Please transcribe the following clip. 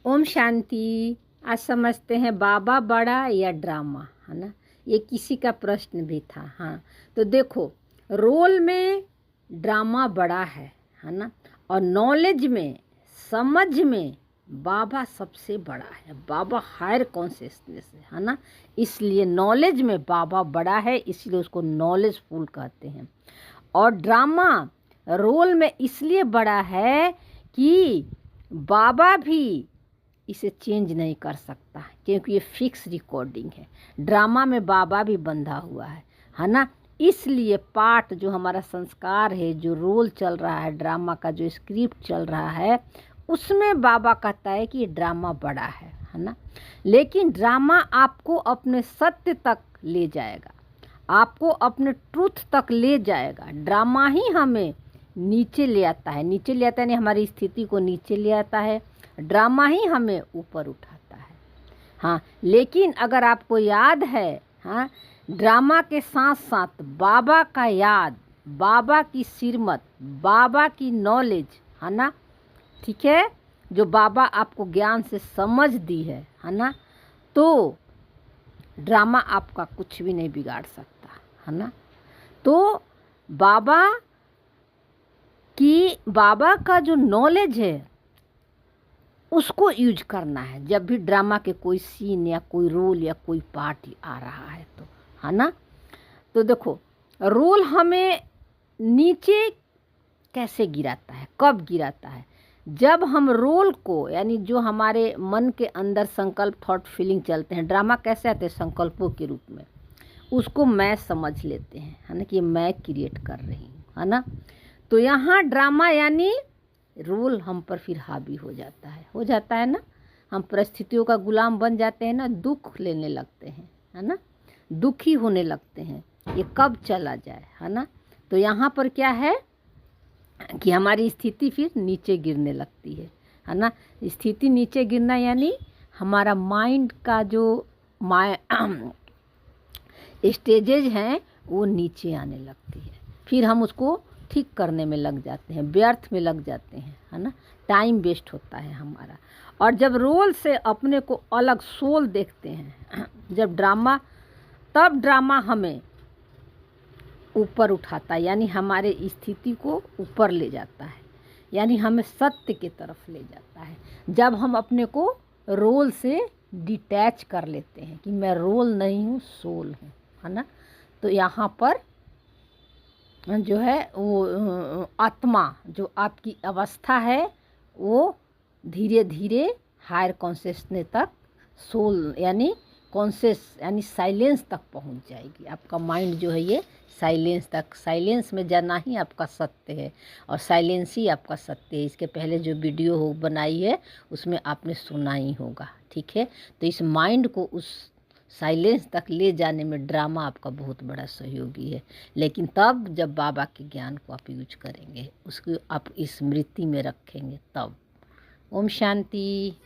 ओम शांति। आज समझते हैं बाबा बड़ा या ड्रामा, है ना। ये किसी का प्रश्न भी था। हाँ, तो देखो, रोल में ड्रामा बड़ा है ना। और नॉलेज में, समझ में बाबा सबसे बड़ा है। बाबा हायर कॉन्शियसनेस है ना। इसलिए नॉलेज में बाबा बड़ा है, इसलिए उसको नॉलेजफुल कहते हैं। और ड्रामा रोल में इसलिए बड़ा है कि बाबा भी इसे चेंज नहीं कर सकता, क्योंकि ये फिक्स रिकॉर्डिंग है। ड्रामा में बाबा भी बंधा हुआ है ना। इसलिए पार्ट जो हमारा संस्कार है, जो रोल चल रहा है, ड्रामा का जो स्क्रिप्ट चल रहा है, उसमें बाबा कहता है कि ये ड्रामा बड़ा है ना। लेकिन ड्रामा आपको अपने सत्य तक ले जाएगा, आपको अपने ट्रूथ तक ले जाएगा। ड्रामा ही हमें नीचे ले आता है, नीचे ले आता है, यानी हमारी स्थिति को नीचे ले आता है। ड्रामा ही हमें ऊपर उठाता है। हाँ, लेकिन अगर आपको याद है, हाँ, ड्रामा के साथ साथ बाबा का याद, बाबा की सिरमत, बाबा की नॉलेज, है ना, ठीक है, जो बाबा आपको ज्ञान से समझ दी है ना, तो ड्रामा आपका कुछ भी नहीं बिगाड़ सकता, है ना। तो बाबा का जो नॉलेज है उसको यूज करना है जब भी ड्रामा के कोई सीन या कोई रोल या कोई पार्ट आ रहा है, तो, है ना। तो देखो, रोल हमें नीचे कैसे गिराता है, कब गिराता है? जब हम रोल को, यानी जो हमारे मन के अंदर संकल्प, थॉट, फीलिंग चलते हैं, ड्रामा कैसे आते हैं? संकल्पों के रूप में। उसको मैं समझ लेते हैं, है ना, कि मैं क्रिएट कर रही हूँ, है ना। तो यहाँ ड्रामा यानी रोल हम पर फिर हावी हो जाता है ना। हम परिस्थितियों का गुलाम बन जाते हैं ना, दुख लेने लगते हैं, है ना, दुखी होने लगते हैं, ये कब चला जाए, है ना। तो यहाँ पर क्या है कि हमारी स्थिति फिर नीचे गिरने लगती है ना। स्थिति नीचे गिरना यानी हमारा माइंड का जो स्टेजेज हैं वो नीचे आने लगती है। फिर हम उसको ठीक करने में लग जाते हैं, व्यर्थ में लग जाते हैं, है ना, टाइम वेस्ट होता है हमारा। और जब रोल से अपने को अलग सोल देखते हैं, जब तब ड्रामा हमें ऊपर उठाता है, यानी हमारे स्थिति को ऊपर ले जाता है, यानी हमें सत्य की तरफ ले जाता है। जब हम अपने को रोल से डिटैच कर लेते हैं कि मैं रोल नहीं हूँ, सोल हूँ, है ना। तो यहाँ पर जो है वो आत्मा, जो आपकी अवस्था है, वो धीरे धीरे हायर कॉन्शियसनेस तक, सोल यानी कॉन्शियस यानी साइलेंस तक पहुंच जाएगी। आपका माइंड जो है ये साइलेंस में जाना ही आपका सत्य है, और साइलेंस ही आपका सत्य है। इसके पहले जो वीडियो बनाई है उसमें आपने सुना ही होगा, ठीक है। तो इस माइंड को उस साइलेंस तक ले जाने में ड्रामा आपका बहुत बड़ा सहयोगी है। लेकिन तब जब बाबा के ज्ञान को आप यूज करेंगे, उसको आप स्मृति में रखेंगे, तब। ओम शांति।